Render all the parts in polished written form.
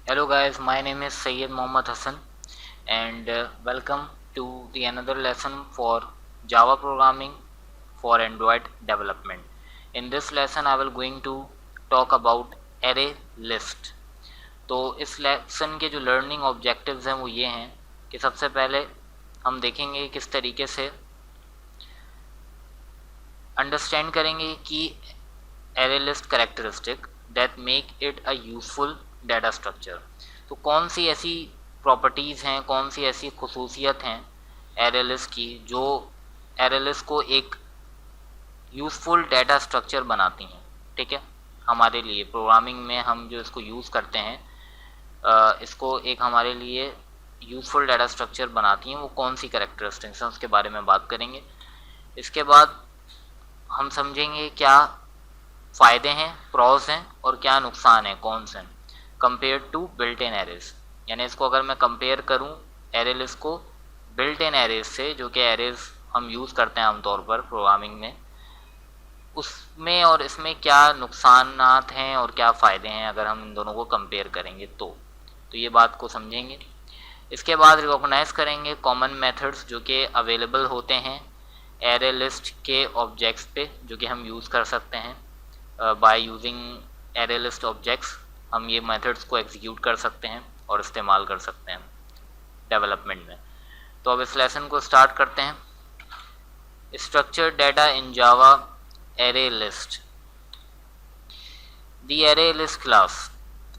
Hello guys, my name is Syed Mohammad Hassan and welcome to the another lesson for Java programming for Android development. In this lesson I will going to talk about array list. तो इस lesson के जो learning objectives हैं वो ये हैं कि सबसे पहले हम देखेंगे किस तरीके से अंडरस्टैंड करेंगे कि array list characteristic that make it a useful data structure। तो कौन सी ऐसी प्रॉपर्टीज़ हैं, कौन सी ऐसी खसूसियत हैं array list की जो array list को एक यूज़फुल डाटा स्ट्रक्चर बनाती हैं। ठीक है, हमारे लिए प्रोग्रामिंग में हम जो इसको यूज़ करते हैं इसको एक हमारे लिए यूज़फुल डाटा स्ट्रक्चर बनाती हैं, वो कौन सी कैरेक्टरिस्टिक्स हैं उसके बारे में बात करेंगे। इसके बाद हम समझेंगे क्या फ़ायदे हैं, प्रॉस हैं और क्या नुकसान है, कौन से compare to built in arrays. यानी इसको अगर मैं कंपेयर करूं एरे लिस्ट को बिल्ट इन एरेज से, जो कि एरेज हम यूज़ करते हैं आमतौर पर प्रोग्रामिंग में, उसमें और इसमें क्या नुकसानात हैं और क्या फ़ायदे हैं अगर हम इन दोनों को कंपेयर करेंगे तो ये बात को समझेंगे। इसके बाद रिकॉग्नाइज करेंगे कॉमन मेथड्स जो कि अवेलेबल होते हैं एरे लिस्ट के ऑब्जेक्ट्स पे, जो कि हम यूज़ कर सकते हैं by using array list objects. हम ये मेथड्स को एग्जीक्यूट कर सकते हैं और इस्तेमाल कर सकते हैं डेवलपमेंट में। तो अब इस लेसन को स्टार्ट करते हैं। Structured data in Java array list. The array list class.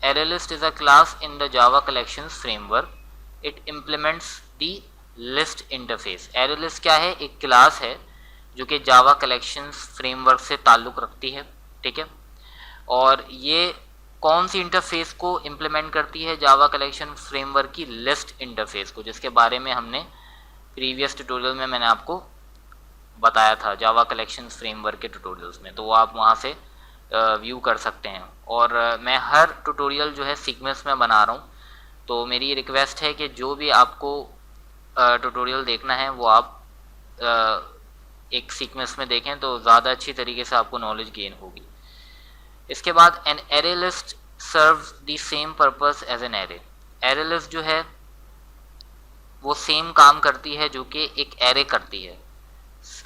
Array list is a class in the Java collections framework. It implements the list interface. Array list क्या है? एक क्लास है जो कि जावा कलेक्शंस फ्रेमवर्क से ताल्लुक़ रखती है। ठीक है, और ये कौन सी इंटरफेस को इम्प्लीमेंट करती है? जावा कलेक्शन फ्रेमवर्क की लिस्ट इंटरफेस को, जिसके बारे में हमने प्रीवियस ट्यूटोरियल में मैंने आपको बताया था जावा कलेक्शन फ्रेमवर्क के ट्यूटोरियल्स में, तो वो आप वहाँ से व्यू कर सकते हैं। और मैं हर ट्यूटोरियल जो है सीक्वेंस में बना रहा हूँ, तो मेरी रिक्वेस्ट है कि जो भी आपको ट्यूटोरियल देखना है वो आप एक सीक्वेंस में देखें तो ज़्यादा अच्छी तरीके से आपको नॉलेज गेन होगी। इसके बाद an array list serves the same purpose as an array. Array list जो है वो सेम काम करती है जो कि एक एरे करती है,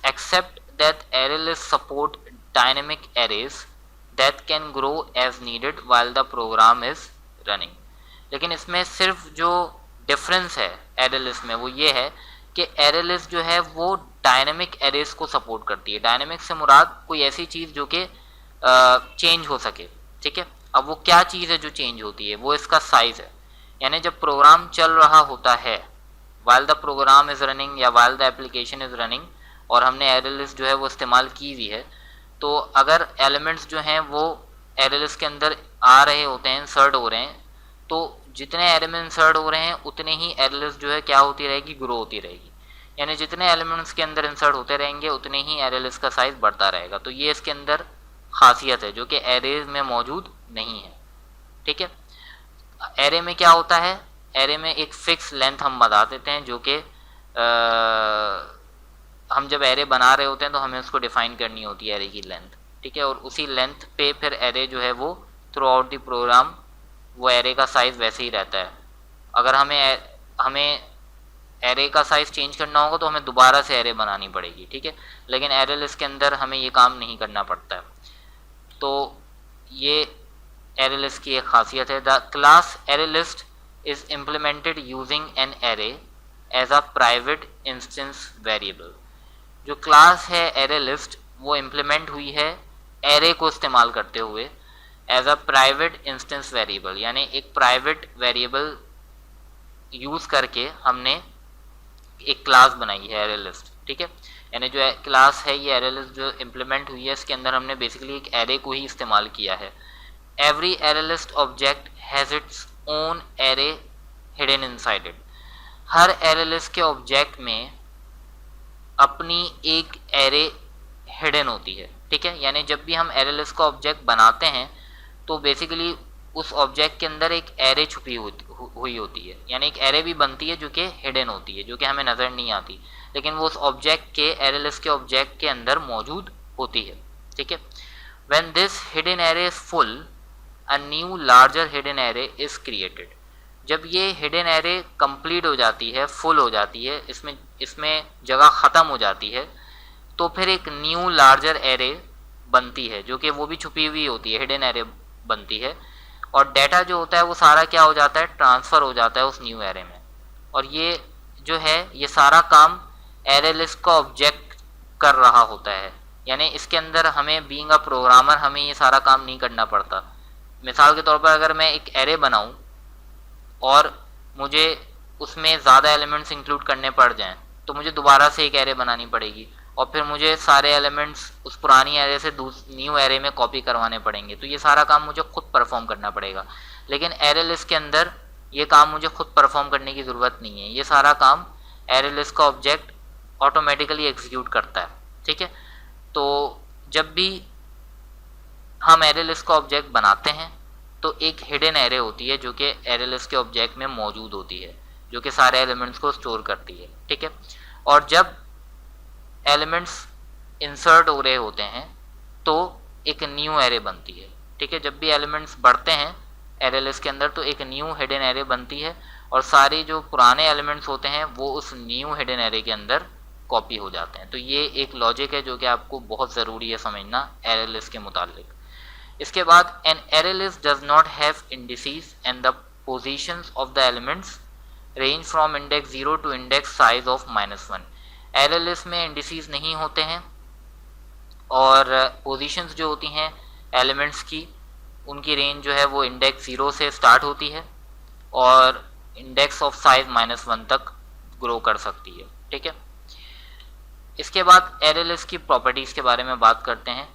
except that array list support dynamic arrays that can grow as needed while the program is running. लेकिन इसमें सिर्फ जो डिफरेंस है एरे लिस्ट में वो ये है कि एरे लिस्ट जो है वो डायनेमिक एरेज को सपोर्ट करती है। डायनेमिक से मुराद कोई ऐसी चीज़ जो कि चेंज हो सके। ठीक है, अब वो क्या चीज़ है जो चेंज होती है? वो इसका साइज़ है। यानी जब प्रोग्राम चल रहा होता है, while the program is running या while the application is running, और हमने एरे लिस्ट जो है वो इस्तेमाल की हुई है, तो अगर एलिमेंट्स जो हैं वो एरे लिस्ट के अंदर आ रहे होते हैं, इंसर्ट हो रहे हैं, तो जितने एलिमेंट इंसर्ट हो रहे हैं उतने ही एरे लिस्ट जो है क्या होती रहेगी? ग्रो होती रहेगी। यानी जितने एलिमेंट्स के अंदर इंसर्ट होते रहेंगे उतने ही एरे लिस्ट का साइज़ बढ़ता रहेगा। तो ये इसके अंदर खासियत है जो कि एरेज में मौजूद नहीं है। ठीक है, एरे में क्या होता है? एरे में एक फिक्स लेंथ हम बता देते हैं, जो कि हम जब एरे बना रहे होते हैं तो हमें उसको डिफाइन करनी होती है एरे की लेंथ। ठीक है, और उसी लेंथ पे फिर एरे जो है वो थ्रू आउट द प्रोग्राम वो एरे का साइज़ वैसे ही रहता है। अगर हमें एरे का साइज़ चेंज करना होगा तो हमें दोबारा से एरे बनानी पड़ेगी। ठीक है, लेकिन एरे लिस्ट के अंदर हमें ये काम नहीं करना पड़ता है। तो ये एरे लिस्ट की एक खासियत है। The class array list is implemented using an array as a private instance variable. जो क्लास है एरे लिस्ट वो इम्प्लीमेंट हुई है एरे को इस्तेमाल करते हुए as a private instance variable, यानी एक प्राइवेट वेरिएबल यूज़ करके हमने एक क्लास बनाई है एरे लिस्ट। ठीक है, यानी जो क्लास है ये एरे लिस्ट जो इम्प्लीमेंट हुई है इसके अंदर हमने बेसिकली एक एरे को ही इस्तेमाल किया है। Every array list object has its own array hidden inside it. Her array list के ऑब्जेक्ट में अपनी एक एरे हिडन होती है। ठीक है, यानी जब भी हम एरे लिस्ट का ऑब्जेक्ट बनाते हैं तो बेसिकली उस ऑब्जेक्ट के अंदर एक एरे छुपी हुई होती है, यानी एक एरे भी बनती है जो कि हिडन होती है, जो कि हमें नज़र नहीं आती, लेकिन वो उस ऑब्जेक्ट के एरे लिस्ट के ऑब्जेक्ट के अंदर मौजूद होती है। ठीक है, when this hidden array is full a new larger hidden array is created. जब ये हिडन एरे कंप्लीट हो जाती है, फुल हो जाती है, इसमें जगह ख़त्म हो जाती है, तो फिर एक न्यू लार्जर एरे बनती है, जो कि वो भी छुपी हुई होती है, हिडन एरे बनती है, और डेटा जो होता है वो सारा क्या हो जाता है, ट्रांसफ़र हो जाता है उस न्यू एरे में। और ये जो है ये सारा काम एरे लिस्ट का ऑब्जेक्ट कर रहा होता है, यानी इसके अंदर हमें बीइंग अ प्रोग्रामर हमें ये सारा काम नहीं करना पड़ता। मिसाल के तौर पर अगर मैं एक एरे बनाऊं और मुझे उसमें ज़्यादा एलिमेंट्स इंक्लूड करने पड़ जाएं, तो मुझे दोबारा से एक एरे बनानी पड़ेगी, और फिर मुझे सारे एलिमेंट्स उस पुरानी एरे से न्यू एरे में कॉपी करवाने पड़ेंगे। तो ये सारा काम मुझे खुद परफॉर्म करना पड़ेगा। लेकिन एरे लिस्ट के अंदर ये काम मुझे खुद परफॉर्म करने की ज़रूरत नहीं है, ये सारा काम एरे लिस्ट का ऑब्जेक्ट ऑटोमेटिकली एग्जीक्यूट करता है। ठीक है, तो जब भी हम एरे लिस्ट का ऑब्जेक्ट बनाते हैं तो एक हिडन एरे होती है जो कि एरे लिस्ट के ऑब्जेक्ट में मौजूद होती है, जो कि सारे एलिमेंट्स को स्टोर करती है। ठीक है, और जब एलिमेंट्स इंसर्ट हो रहे होते हैं तो एक न्यू एरे बनती है। ठीक है, जब भी एलिमेंट्स बढ़ते हैं एरे लिस्ट के अंदर तो एक न्यू हिडन एरे बनती है, और सारे जो पुराने एलिमेंट्स होते हैं वो उस न्यू हिडन एरे के अंदर कॉपी हो जाते हैं। तो ये एक लॉजिक है जो कि आपको बहुत ज़रूरी है समझना एरे लिस्ट के मुतालिक। इसके बाद an array list does not have indices and the positions of the elements range from index 0 to index size of -1। Array list में इंडिसेस नहीं होते हैं, और पोजीशंस जो होती हैं एलिमेंट्स की उनकी रेंज जो है वो इंडेक्स 0 से स्टार्ट होती है और इंडेक्स ऑफ साइज -1 तक ग्रो कर सकती है। ठीक है, इसके बाद एरे लिस्ट की प्रॉपर्टीज़ के बारे में बात करते हैं।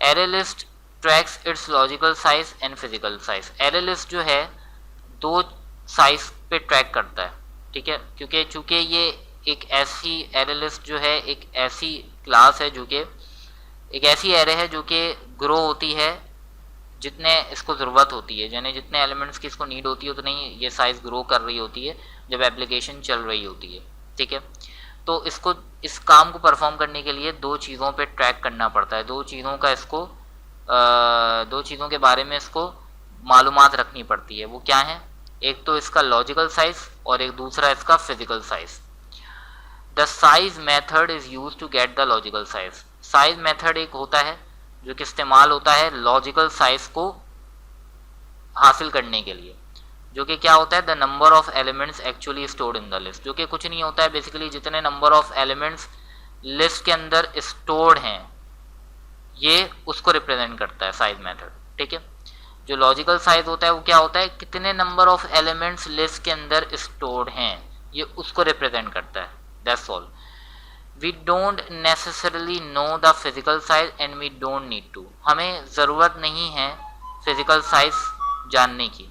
Array list tracks it's logical size and physical size. Array list जो है दो साइज पे ट्रैक करता है। ठीक है, क्योंकि चूंकि ये एक ऐसी एरे लिस्ट जो है एक ऐसी क्लास है जो कि एक ऐसी एरे है जो कि ग्रो होती है जितने इसको ज़रूरत होती है, यानी जितने एलिमेंट्स की इसको नीड होती है उतनी ये साइज़ ग्रो कर रही होती है जब एप्लीकेशन चल रही होती है। ठीक है, तो इसको इस काम को परफॉर्म करने के लिए दो चीज़ों पे ट्रैक करना पड़ता है, दो चीज़ों के बारे में इसको मालूमात रखनी पड़ती है। वो क्या है, एक तो इसका लॉजिकल साइज और एक दूसरा इसका physical size. The size method is use to get the logical size. Size method एक होता है जो कि इस्तेमाल होता है लॉजिकल साइज को हासिल करने के लिए, जो कि क्या होता है, the number of elements actually stored in the list, जो कि कुछ नहीं होता है बेसिकली जितने नंबर ऑफ एलिमेंट्स लिस्ट के अंदर स्टोर्ड हैं ये उसको रिप्रेजेंट करता है साइज मेथड। ठीक है, जो लॉजिकल साइज होता है वो क्या होता है, कितने नंबर ऑफ एलिमेंट्स लिस्ट के अंदर स्टोर्ड हैं ये उसको रिप्रेजेंट करता है। That's all. We don't necessarily know the physical size and we don't need to. हमें ज़रूरत नहीं है फिजिकल साइज जानने की।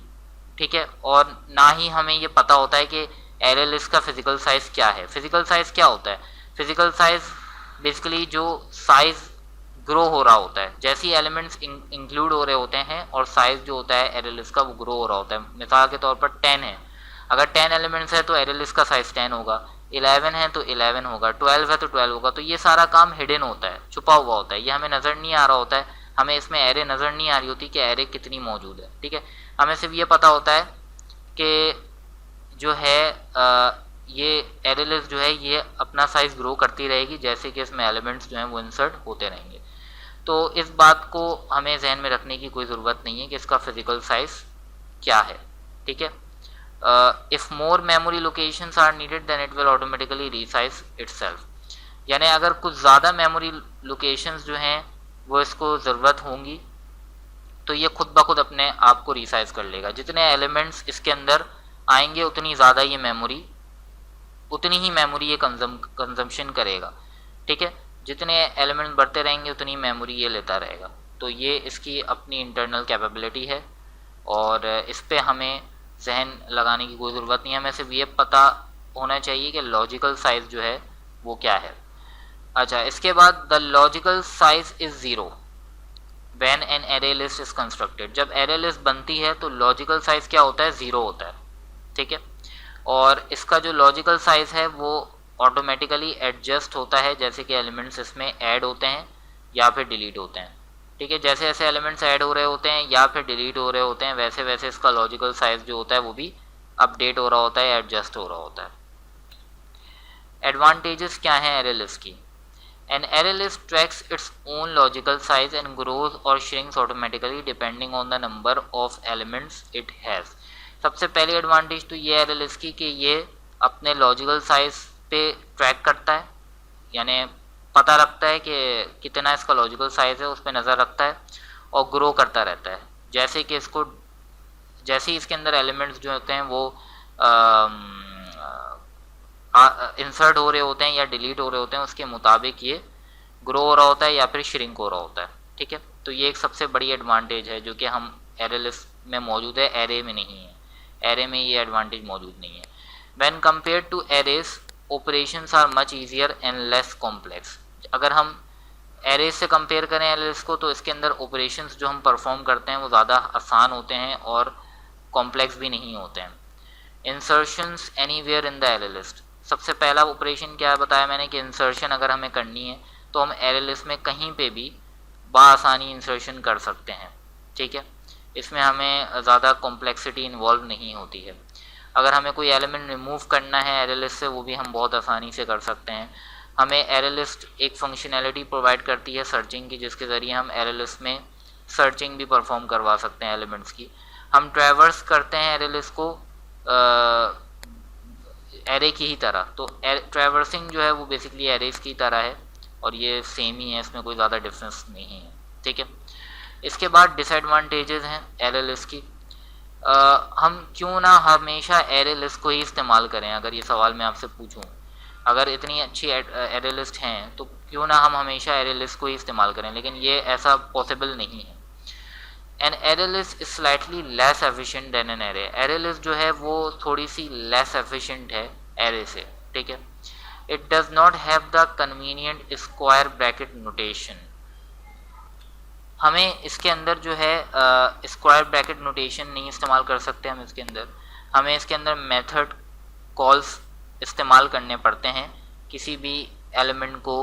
ठीक है, और ना ही हमें ये पता होता है कि एरे लिस्ट का फिजिकल साइज क्या है। फिजिकल साइज क्या होता है, फिजिकल साइज बेसिकली जो साइज ग्रो हो रहा होता है, जैसे ही एलिमेंट्स इंक्लूड हो रहे होते हैं और साइज जो होता है एरे लिस्ट का वो ग्रो हो रहा होता है। मिसाल के तौर पर 10 है, अगर 10 एलिमेंट्स है तो एरे लिस्ट का साइज 10 होगा, 11 है तो 11 होगा, 12 है तो 12 होगा। तो ये सारा काम हिडन होता है, छुपा हुआ होता है, ये हमें नज़र नहीं आ रहा होता है, हमें इसमें एरे नज़र नहीं आ रही होती कि एरे कितनी मौजूद है। ठीक है, हमें सिर्फ ये पता होता है कि जो है ये एरे लिस्ट जो है ये अपना साइज ग्रो करती रहेगी जैसे कि इसमें एलिमेंट्स जो हैं वो इंसर्ट होते रहेंगे। तो इस बात को हमें जहन में रखने की कोई ज़रूरत नहीं है कि इसका फिजिकल साइज क्या है। ठीक है, if more memory locations are needed then it will automatically resize itself. यानी अगर कुछ ज़्यादा मेमोरी लोकेशंस जो हैं वो इसको ज़रूरत होंगी तो ये खुद ब खुद अपने आप को रीसाइज कर लेगा। जितने एलिमेंट्स इसके अंदर आएंगे उतनी ज़्यादा ये मेमोरी, उतनी ही मेमोरी ये कंजम्पशन करेगा। ठीक है, जितने एलिमेंट्स बढ़ते रहेंगे उतनी मेमोरी ये लेता रहेगा। तो ये इसकी अपनी इंटरनल कैपेबिलिटी है और इस पे हमें जहन लगाने की कोई ज़रूरत नहीं है, हमें सिर्फ ये पता होना चाहिए कि लॉजिकल साइज जो है वो क्या है। अच्छा, इसके बाद the logical size is 0 when an array list is constructed. जब एरे लिस्ट बनती है तो लॉजिकल साइज क्या होता है, 0 होता है। ठीक है, और इसका जो लॉजिकल साइज है वो ऑटोमेटिकली एडजस्ट होता है जैसे कि एलिमेंट्स इसमें ऐड होते हैं या फिर डिलीट होते हैं। ठीक है। जैसे जैसे एलिमेंट्स ऐड हो रहे होते हैं या फिर डिलीट हो रहे होते हैं, वैसे वैसे इसका लॉजिकल साइज जो होता है वो भी अपडेट हो रहा होता है, एडजस्ट हो रहा होता है। एडवांटेजेस क्या हैं एरे लिस्ट की? An array list tracks its own logical size and grows और shrinks automatically depending on the number of elements it has. सबसे पहली एडवांटेज तो ये एरे लिस्ट की कि ये अपने लॉजिकल साइज पे ट्रैक करता है, यानी पता रखता है कि कितना इसका लॉजिकल साइज है, उस पर नज़र रखता है और ग्रो करता रहता है। जैसे कि इसको जैसे ही इसके अंदर एलिमेंट्स जो होते हैं वो इंसर्ट हो रहे होते हैं या डिलीट हो रहे होते हैं, उसके मुताबिक ये ग्रो हो रहा होता है या फिर श्रिंक हो रहा होता है। ठीक है, तो ये एक सबसे बड़ी एडवांटेज है जो कि हम एरे लिस्ट में मौजूद है, एरे में नहीं है। एरे में ये एडवांटेज मौजूद नहीं है। When compare to arrays operations are much easier and less complex. अगर हम एरेज से कंपेयर करें एरेज को, तो इसके अंदर ऑपरेशंस जो हम परफॉर्म करते हैं वो ज़्यादा आसान होते हैं और कॉम्प्लेक्स भी नहीं होते हैं। Insertions anywhere in the array list. सबसे पहला ऑपरेशन क्या बताया मैंने कि इंसर्शन अगर हमें करनी है तो हम एरे लिस्ट में कहीं पे भी बआसानी इंसर्शन कर सकते हैं। ठीक है, इसमें हमें ज़्यादा कॉम्प्लेक्सिटी इन्वॉल्व नहीं होती है। अगर हमें कोई एलिमेंट रिमूव करना है एरे लिस्ट से, वो भी हम बहुत आसानी से कर सकते हैं। हमें एरे लिस्ट एक फंक्शनैलिटी प्रोवाइड करती है सर्चिंग की, जिसके ज़रिए हम एरे लिस्ट में सर्चिंग भी परफॉर्म करवा सकते हैं एलिमेंट्स की। हम ट्रैवर्स करते हैं एरे लिस्ट को एरे की ही तरह, तो ट्रैवर्सिंग जो है वो बेसिकली एरेज की तरह है और ये सेम ही है, इसमें कोई ज़्यादा डिफरेंस नहीं है। ठीक है, इसके बाद डिसएडवांटेजेस हैं एरे लिस्ट की। हम क्यों ना हमेशा एरे लिस्ट को ही इस्तेमाल करें? अगर ये सवाल मैं आपसे पूछूं, अगर इतनी अच्छी एरे लिस्ट हैं तो क्यों ना हम हमेशा एरे लिस्ट को ही इस्तेमाल करें, लेकिन ये ऐसा पॉसिबल नहीं है। N array list is slightly less efficient then N array. Array list जो है वो थोड़ी सी लेस एफिशिएंट है एरे से। ठीक है, it does not have the convenient square bracket notation. हमें इसके अंदर जो है स्क्वायर ब्रैकेट नोटेशन नहीं इस्तेमाल कर सकते हम इसके अंदर। हमें इसके अंदर मेथड कॉल्स इस्तेमाल करने पड़ते हैं किसी भी एलिमेंट को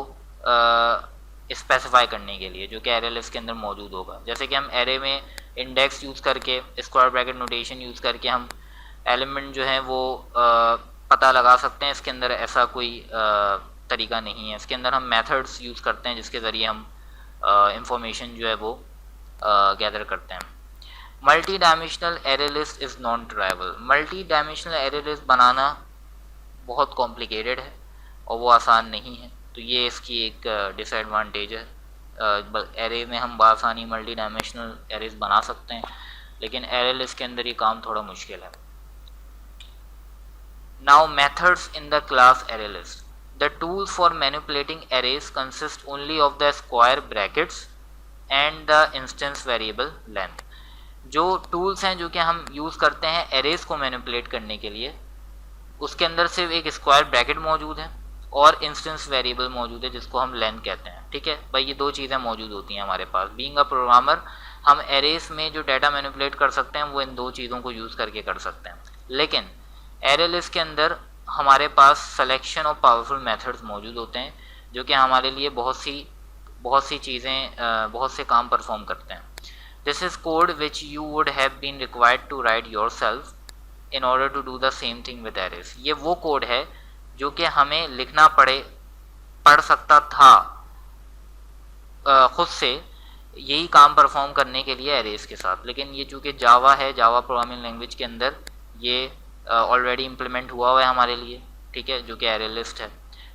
स्पेसिफाई करने के लिए, जो कि एरे लिस्ट के अंदर मौजूद होगा। जैसे कि हम एरे में इंडेक्स यूज़ करके, स्क्वायर ब्रैकेट नोटेशन यूज़ करके हम एलिमेंट जो है वो पता लगा सकते हैं। इसके अंदर ऐसा कोई तरीका नहीं है। इसके अंदर हम मेथड्स यूज़ करते हैं जिसके ज़रिए हम इंफॉर्मेशन जो है वो गैदर करते हैं। Multi dimensional array list is non trivial. Multi dimensional array list बनाना बहुत कॉम्प्लिकेटेड है और वो आसान नहीं है, तो ये इसकी एक डिसएडवांटेज है। एरे में हम बआसानी मल्टी डायमेंशनल एरेज बना सकते हैं, लेकिन एरे लिस्ट के अंदर ये काम थोड़ा मुश्किल है। Now methods in the class array list. The tools for manipulating arrays consist only of the square brackets and the instance variable length. जो tools हैं जो कि हम यूज़ करते हैं arrays को manipulate करने के लिए, उसके अंदर सिर्फ एक square bracket मौजूद है और instance variable मौजूद है जिसको हम length कहते हैं। ठीक है भाई, ये दो चीज़ें मौजूद होती हैं हमारे पास। Being a programmer, हम arrays में जो डाटा मैनिपुलेट कर सकते हैं वो इन दो चीज़ों को यूज़ करके कर सकते हैं, लेकिन array list के अंदर हमारे पास सिलेक्शन और पावरफुल मेथड्स मौजूद होते हैं जो कि हमारे लिए बहुत सी चीज़ें बहुत से काम परफॉर्म करते हैं। This is code which you would have been required to write yourself in order to do the same thing with arrays. ये वो कोड है जो कि हमें लिखना पड़ सकता था खुद से यही काम परफॉर्म करने के लिए एरेज के साथ, लेकिन ये चूँकि जावा है, जावा प्रोग्रामिंग लैंग्वेज के अंदर ये ऑलरेडी इम्प्लीमेंट हुआ है हमारे लिए। ठीक है, जो कि एरे लिस्ट है।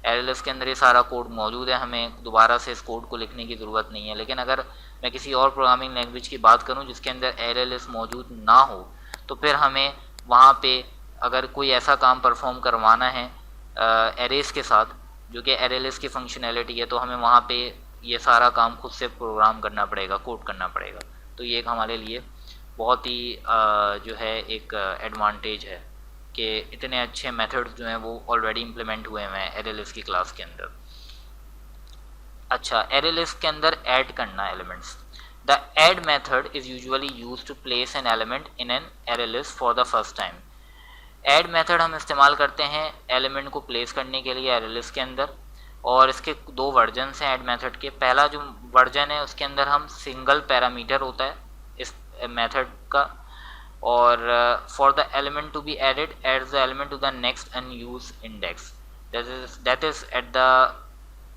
एरे लिस्ट के अंदर ये सारा कोड मौजूद है, हमें दोबारा से इस कोड को लिखने की ज़रूरत नहीं है। लेकिन अगर मैं किसी और प्रोग्रामिंग लैंग्वेज की बात करूं जिसके अंदर एरे लिस्ट मौजूद ना हो, तो फिर हमें वहाँ पे अगर कोई ऐसा काम परफॉर्म करवाना है एरेज के साथ जो कि एरे लिस्ट की फंक्शनैलिटी है, तो हमें वहाँ पे ये सारा काम खुद से प्रोग्राम करना पड़ेगा, कोड करना पड़ेगा। तो ये एक हमारे लिए बहुत ही जो है एक एडवांटेज है कि इतने अच्छे मेथड्स जो हैं वो ऑलरेडी इम्प्लीमेंट हुए हैं एरे लिस्ट की क्लास के अंदर। अच्छा, एरे लिस्ट के अंदर ऐड करना elements. The add method is usually used to place an element in an array list for the first time. Add method हम इस्तेमाल करते हैं एलिमेंट को प्लेस करने के लिए एरे लिस्ट के अंदर। और इसके दो वर्जन्स हैं ऐड मेथड के। पहला जो वर्जन है उसके अंदर हम सिंगल पैरामीटर होता है इस मेथड का, और for the element to be added add the element to the next unused index that is at the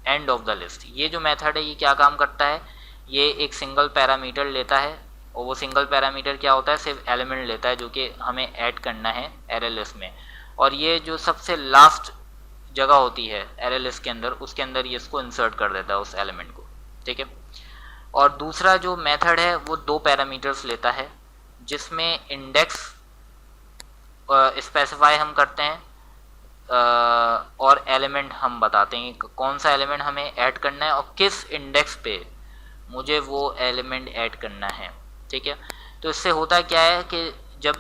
end of the list. ये जो मेथड है ये क्या काम करता है, ये एक सिंगल पैरामीटर लेता है, और वो सिंगल पैरामीटर क्या होता है, सिर्फ एलिमेंट लेता है जो कि हमें ऐड करना है एरे लिस्ट में, और ये जो सबसे लास्ट जगह होती है एरे लिस्ट के अंदर उसके अंदर ये इसको इंसर्ट कर देता है उस एलिमेंट को, ठीक है। और दूसरा जो मेथड है वो दो पैरामीटर्स लेता है जिसमें इंडेक्स स्पेसिफाई हम करते हैं और एलिमेंट हम बताते हैं कि कौन सा एलिमेंट हमें ऐड करना है और किस इंडेक्स पे मुझे वो एलिमेंट ऐड करना है, ठीक है। तो इससे होता क्या है कि जब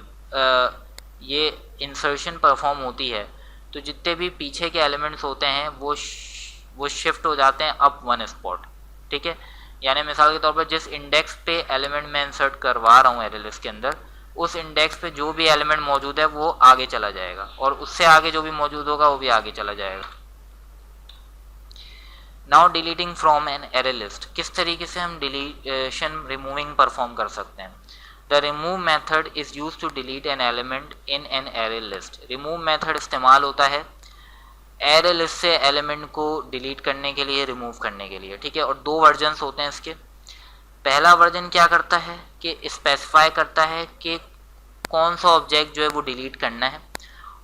ये इंसर्शन परफॉर्म होती है तो जितने भी पीछे के एलिमेंट्स होते हैं वो शिफ्ट हो जाते हैं अप वन स्पॉट, ठीक है। यानी मिसाल के तौर पर जिस इंडेक्स पे एलिमेंट मैं इंसर्ट करवा रहा हूँ एरे लिस्ट के अंदर, उस इंडेक्स पे जो भी एलिमेंट मौजूद है वो आगे चला जाएगा, और उससे आगे जो भी मौजूद होगा वो भी आगे चला जाएगा। Now deleting from N array list, किस तरीके से हम डिलीशन रिमूविंग परफॉर्म कर सकते हैं। The remove method is use to delete an element in an array list. Remove method इस्तेमाल होता है एरे लिस्ट से एलिमेंट को डिलीट करने के लिए, रिमूव करने के लिए, ठीक है। और दो वर्जन्स होते हैं इसके। पहला वर्जन क्या करता है कि स्पेसिफाई करता है कि कौन सा ऑब्जेक्ट जो है वो डिलीट करना है,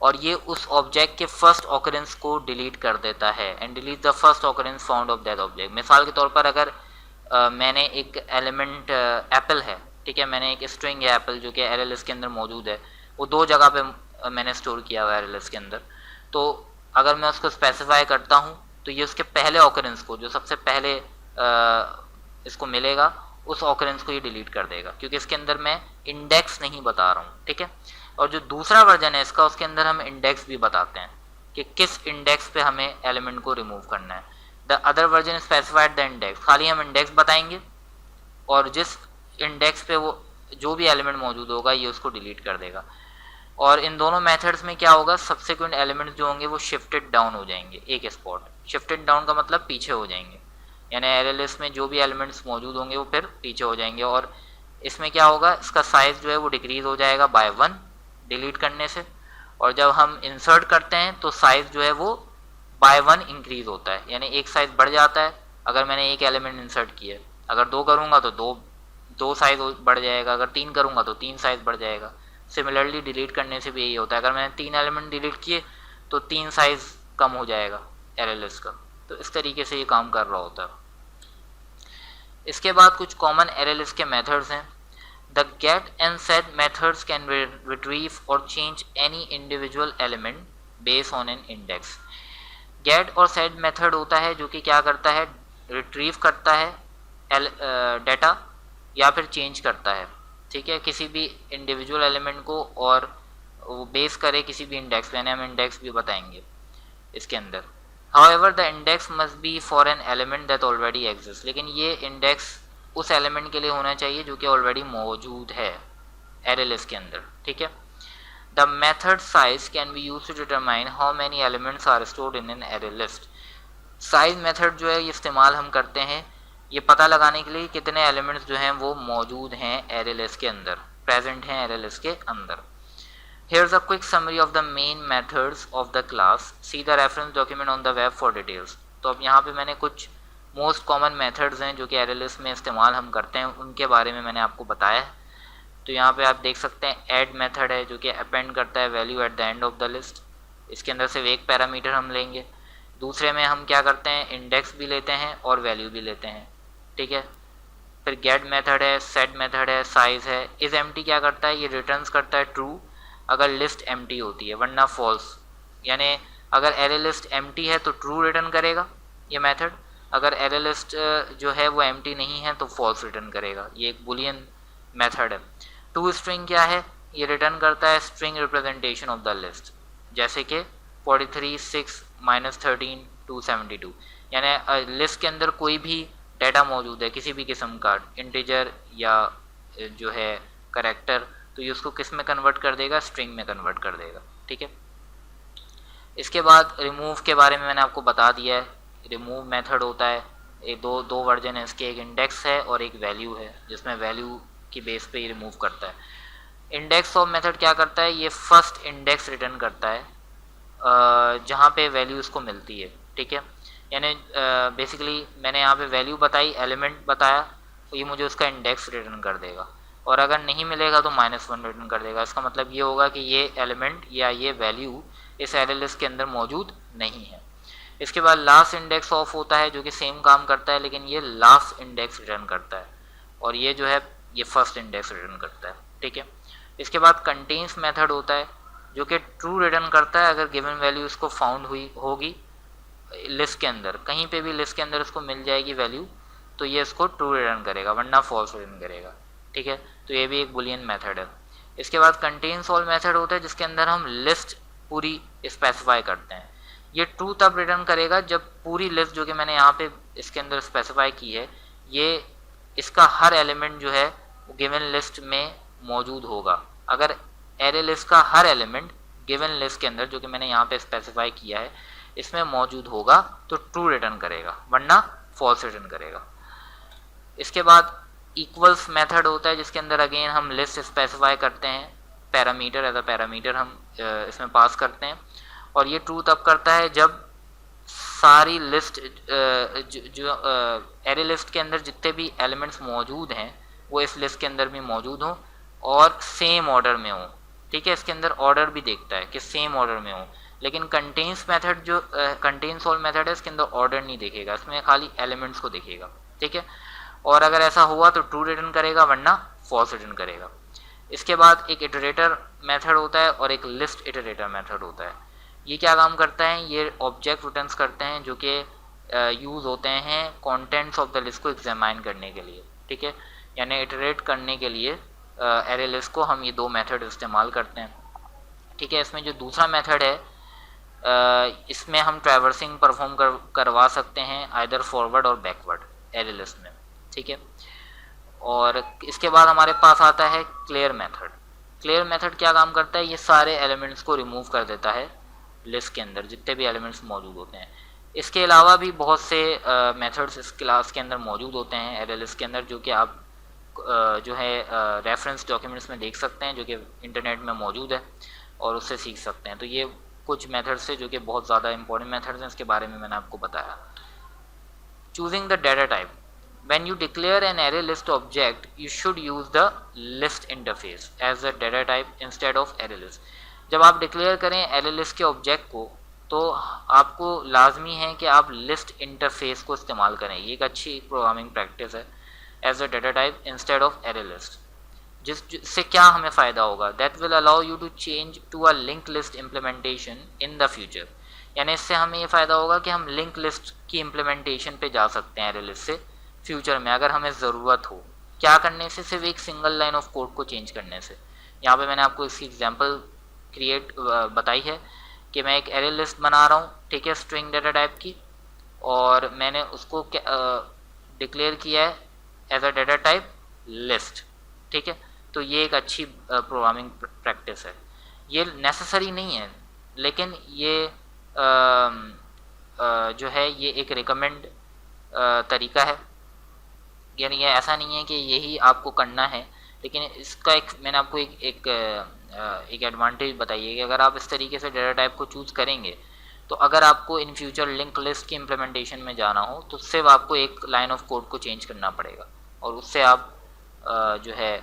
और ये उस ऑब्जेक्ट के फर्स्ट ऑकरेंस को डिलीट कर देता है and delete the first occurrence found of that object. मिसाल के तौर पर अगर मैंने एक एलिमेंट एप्पल है, ठीक है, मैंने एक स्ट्रिंग है एप्पल जो कि एरे लिस्ट के अंदर मौजूद है, वो दो जगह पे मैंने स्टोर किया हुआ है एरे लिस्ट के अंदर। तो अगर मैं उसको स्पेसिफाई करता हूँ तो ये उसके पहले ऑकरेंस को, जो सबसे पहले इसको मिलेगा, उस ऑकरेंस को ये डिलीट कर देगा, क्योंकि इसके अंदर मैं इंडेक्स नहीं बता रहा हूँ, ठीक है। और जो दूसरा वर्जन है इसका, उसके अंदर हम इंडेक्स भी बताते हैं कि किस इंडेक्स पे हमें एलिमेंट को रिमूव करना है। The other version specified the index, खाली हम इंडेक्स बताएंगे और जिस इंडेक्स पे वो जो भी एलिमेंट मौजूद होगा ये उसको डिलीट कर देगा। और इन दोनों मेथड्स में क्या होगा, सब्सिक्वेंट एलिमेंट्स जो होंगे वो शिफ्टेड डाउन हो जाएंगे एक स्पॉट। शिफ्टेड डाउन का मतलब पीछे हो जाएंगे, यानी एरे लिस्ट में जो भी एलिमेंट्स मौजूद होंगे वो फिर पीछे हो जाएंगे। और इसमें क्या होगा, इसका साइज जो है वो डिक्रीज हो जाएगा बाय 1 डिलीट करने से, और जब हम इंसर्ट करते हैं तो साइज जो है वो बाय 1 इंक्रीज होता है, यानी एक साइज बढ़ जाता है। अगर मैंने एक एलिमेंट इंसर्ट किया, अगर 2 करूँगा तो दो साइज बढ़ जाएगा, अगर 3 करूँगा तो 3 साइज बढ़ जाएगा। सिमिलरली डिलीट करने से भी यही होता है, अगर मैंने 3 एलिमेंट डिलीट किए तो 3 साइज कम हो जाएगा एरे लिस्ट का। तो इस तरीके से ये काम कर रहा होता है। इसके बाद कुछ कॉमन एरे लिस्ट के मेथड्स हैं। The get and set methods can retrieve और change any individual element based on an index. Get और सेट मेथड होता है जो कि क्या करता है, रिट्रीव करता है डाटा या फिर चेंज करता है, ठीक है, किसी भी इंडिविजुअल एलिमेंट को, और वो बेस करे किसी भी इंडेक्स पे, यानी हम इंडेक्स भी बताएंगे इसके अंदर। However the index must be for an element that already exist, लेकिन ये इंडेक्स उस एलिमेंट के लिए होना चाहिए जो कि ऑलरेडी मौजूद है एरे लिस्ट के अंदर, ठीक है। The method size can be use to determine how many elements are stored in an array list. Size method जो है ये इस्तेमाल हम करते हैं ये पता लगाने के लिए कितने एलिमेंट्स जो हैं वो मौजूद हैं एरे लिस्ट के अंदर, प्रेजेंट हैं एरे लिस्ट के अंदर। Here's a quick summary of the main methods of the class. See the reference document on the web for details. तो अब यहाँ पे मैंने कुछ मोस्ट कॉमन मेथड्स हैं जो कि एरे लिस्ट में इस्तेमाल हम करते हैं, उनके बारे में मैंने आपको बताया है। तो यहाँ पे आप देख सकते हैं ऐड मेथड है जो कि अपेंड करता है value eight the end of the list. इसके अंदर सिर्फ एक पैरामीटर हम लेंगे। दूसरे में हम क्या करते हैं, इंडेक्स भी लेते हैं और वैल्यू भी लेते हैं, ठीक है। फिर गेट मेथड है, सेट मेथड है, साइज है। इस एम्प्टी क्या करता है, ये रिटर्न्स करता है ट्रू अगर लिस्ट एम्प्टी होती है, वरना फॉल्स। यानी अगर एरे लिस्ट एम्प्टी है तो ट्रू रिटर्न करेगा ये मेथड, अगर एरे लिस्ट जो है वो एम्प्टी नहीं है तो फॉल्स रिटर्न करेगा। ये एक बुलियन मेथड है। टू स्ट्रिंग क्या है, ये रिटर्न करता है string representation of the list, जैसे कि 43 6 -13 272। यानी लिस्ट के अंदर कोई भी डाटा मौजूद है किसी भी किस्म का, इंटीजर या जो है करेक्टर, तो ये उसको किस में कन्वर्ट कर देगा, स्ट्रिंग में कन्वर्ट कर देगा, ठीक है। इसके बाद रिमूव के बारे में मैंने आपको बता दिया है रिमूव मेथड होता है, एक दो वर्जन है इसके, एक इंडेक्स है और एक वैल्यू है, जिसमें वैल्यू की बेस पे ही रिमूव करता है। इंडेक्स ऑफ मेथड क्या करता है, ये फर्स्ट इंडेक्स रिटर्न करता है जहाँ पे वैल्यू इसको मिलती है, ठीक है। यानी बेसिकली मैंने यहाँ पे वैल्यू बताई, एलिमेंट बताया, तो ये मुझे उसका इंडेक्स रिटर्न कर देगा, और अगर नहीं मिलेगा तो -1 रिटर्न कर देगा। इसका मतलब ये होगा कि ये एलिमेंट या ये वैल्यू इस एरे लिस्ट के अंदर मौजूद नहीं है। इसके बाद लास्ट इंडेक्स ऑफ होता है, जो कि सेम काम करता है, लेकिन ये लास्ट इंडेक्स रिटर्न करता है, और ये जो है ये फर्स्ट इंडेक्स रिटर्न करता है, ठीक है। इसके बाद कंटेन्स मेथड होता है, जो कि ट्रू रिटर्न करता है अगर गिवन वैल्यू इसको फाउंड हुई होगी लिस्ट के अंदर, कहीं पे भी लिस्ट के अंदर इसको मिल जाएगी वैल्यू, तो ये इसको ट्रू रिटर्न करेगा, वरना फॉल्स रिटर्न करेगा, ठीक है। तो ये भी एक बुलियन मेथड है। इसके बाद कंटेन्स ऑल मेथड होता है, जिसके अंदर हम लिस्ट पूरी स्पेसिफाई करते हैं। ये ट्रू तब रिटर्न करेगा जब पूरी लिस्ट जो कि मैंने यहाँ पे इसके अंदर स्पेसिफाई की है, ये इसका हर एलिमेंट जो है वो गिवन लिस्ट में मौजूद होगा। अगर एरे लिस्ट का हर एलिमेंट गिवन लिस्ट के अंदर जो कि मैंने यहाँ पे स्पेसिफाई किया है इसमें मौजूद होगा तो ट्रू रिटर्न करेगा, वरना फॉल्स रिटर्न करेगा। इसके बाद इक्वल्स मेथड होता है, जिसके अंदर अगेन हम लिस्ट स्पेसिफाई करते हैं, पैरामीटर एज अ पैरामीटर हम इसमें पास करते हैं, और ये ट्रू तब करता है जब सारी लिस्ट जो एरे लिस्ट के अंदर जितने भी एलिमेंट्स मौजूद हैं वो इस लिस्ट के अंदर भी मौजूद हों और सेम ऑर्डर में हो, ठीक है। इसके अंदर ऑर्डर भी देखता है कि सेम ऑर्डर में हो, लेकिन कंटेन्स मेथड जो कंटेन्स ऑल मेथड है इसके अंदर ऑर्डर नहीं देखेगा, इसमें खाली एलिमेंट्स को देखेगा, ठीक है। और अगर ऐसा हुआ तो ट्रू रिटर्न करेगा, वरना फॉल्स रिटर्न करेगा। इसके बाद एक इटरेटर मेथड होता है और एक लिस्ट इटरेटर मेथड होता है। ये क्या काम करता है, ये ऑब्जेक्ट रिटर्न्स करते हैं जो कि यूज़ होते हैं कंटेंट्स ऑफ द लिस्ट को एग्जामाइन करने के लिए, ठीक है। यानी इटरेट करने के लिए एरे लिस्ट को हम ये दो मेथड इस्तेमाल करते हैं, ठीक है। इसमें जो दूसरा मेथड है इसमें हम ट्रैवर्सिंग परफॉर्म करवा सकते हैं आइदर फॉरवर्ड और बैकवर्ड एरे लिस्ट में, ठीक है। और इसके बाद हमारे पास आता है क्लियर मेथड। क्लियर मेथड क्या काम करता है, ये सारे एलिमेंट्स को रिमूव कर देता है लिस्ट के अंदर जितने भी एलिमेंट्स मौजूद होते हैं। इसके अलावा भी बहुत से मेथड्स इस क्लास के अंदर मौजूद होते हैं एरे लिस्ट के अंदर, जो कि आप जो है रेफरेंस डॉक्यूमेंट्स में देख सकते हैं, जो कि इंटरनेट में मौजूद है और उससे सीख सकते हैं। तो ये कुछ मेथड्स है जो कि बहुत ज़्यादा इंपॉर्टेंट मेथड्स हैं, इसके बारे में मैंने आपको बताया। Choosing the data type, when you declare an array list object you should use the list interface as a data type instead of array list। जब आप डिक्लेयर करें एरे लिस्ट के ऑब्जेक्ट को तो आपको लाजमी है कि आप लिस्ट इंटरफेस को इस्तेमाल करें, ये एक अच्छी प्रोग्रामिंग प्रैक्टिस है, as a data type instead of array list. जिससे क्या हमें फ़ायदा होगा, that will allow you to change to a link list implementation in the future. यानी इससे हमें ये फ़ायदा होगा कि हम लिंक लिस्ट की इम्प्लीमेंटेशन पे जा सकते हैं एरे लिस्ट से फ्यूचर में, अगर हमें ज़रूरत हो। क्या करने से, सिर्फ एक सिंगल लाइन ऑफ कोड को चेंज करने से। यहाँ पे मैंने आपको इसकी एग्जांपल क्रिएट बताई है कि मैं एक एरे लिस्ट बना रहा हूँ, ठीक है, स्ट्रिंग डाटा टाइप की, और मैंने उसको डिक्लेयर किया है as a data type list, ठीक है। तो ये एक अच्छी प्रोग्रामिंग प्रैक्टिस है। ये नेसेसरी नहीं है, लेकिन ये जो है ये एक रिकमेंड तरीका है। यानी ये ऐसा नहीं है कि यही आपको करना है, लेकिन इसका एक मैंने आपको एक एडवांटेज बताई है कि अगर आप इस तरीके से डाटा टाइप को चूज़ करेंगे तो अगर आपको इन फ्यूचर लिंक लिस्ट की इम्प्लीमेंटेशन में जाना हो तो सिर्फ आपको एक लाइन ऑफ कोड को चेंज करना पड़ेगा और उससे आप जो है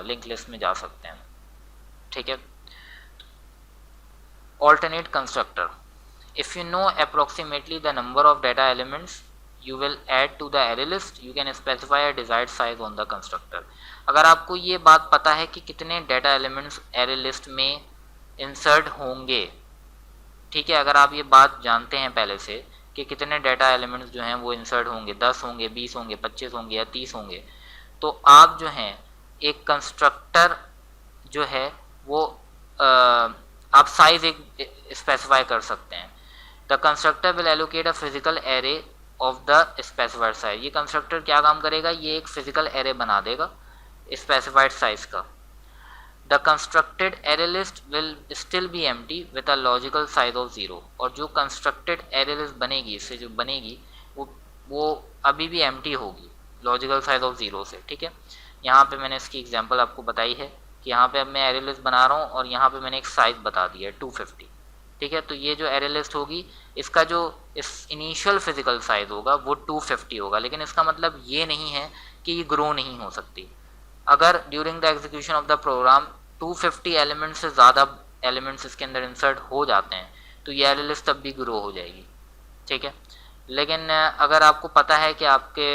लिंक लिस्ट में जा सकते हैं, ठीक है। Alternate constructor, if you know approximately the number of data elements you will add to the array list, you can specify a desired size on the constructor। अगर आपको ये बात पता है कि कितने डाटा एलिमेंट्स एरे लिस्ट में insert होंगे, ठीक है, अगर आप ये बात जानते हैं पहले से कि कितने डाटा एलिमेंट्स जो हैं वो इंसर्ट होंगे, 10 होंगे, 20 होंगे, 25 होंगे या 30 होंगे, तो आप जो हैं एक कंस्ट्रक्टर जो है वो आप साइज एक स्पेसिफाई कर सकते हैं। The constructor will allocate a physical array of the specified size. ये कंस्ट्रक्टर क्या काम करेगा, ये एक फिजिकल एरे बना देगा स्पेसिफाइड साइज का। The constructed array list will still be empty with a logical size of 0। और जो कंस्ट्रक्टेड एरे लिस्ट बनेगी, इससे जो बनेगी वो अभी भी एम्प्टी होगी लॉजिकल साइज ऑफ 0 से, ठीक है। यहाँ पे मैंने इसकी एग्जांपल आपको बताई है कि यहाँ पे अब मैं एरे लिस्ट बना रहा हूँ और यहाँ पे मैंने एक साइज बता दिया है 250, ठीक है। तो ये जो एरे लिस्ट होगी, इसका जो इस इनिशियल फिजिकल साइज होगा वो 250 होगा, लेकिन इसका मतलब ये नहीं है कि ये ग्रो नहीं हो सकती। अगर during the execution of the program 250 elements से ज़्यादा एलिमेंट्स इसके अंदर इंसर्ट हो जाते हैं तो ये एरे लिस्ट तब भी ग्रो हो जाएगी, ठीक है। लेकिन अगर आपको पता है कि आपके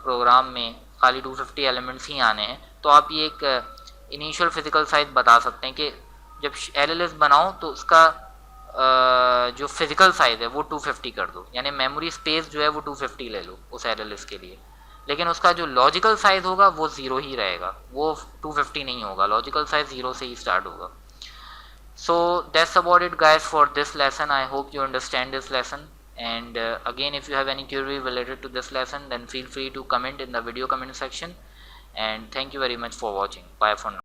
प्रोग्राम में खाली 250 एलिमेंट्स ही आने हैं, तो आप ये एक इनिशियल फिजिकल साइज बता सकते हैं कि जब एरे लिस्ट बनाओ तो उसका जो फिजिकल साइज है वो 250 कर दो, यानी मेमोरी स्पेस जो है वो 250 ले लो उस एरे लिस्ट के लिए। लेकिन उसका जो लॉजिकल साइज होगा वो 0 ही रहेगा, वो 250 नहीं होगा, लॉजिकल साइज 0 से ही स्टार्ट होगा। So that's about it guys for this lesson. I hope you understand this lesson, and again if you have any query related to this lesson then feel free to comment in the video comment section, and thank you very much for watching. Bye for now.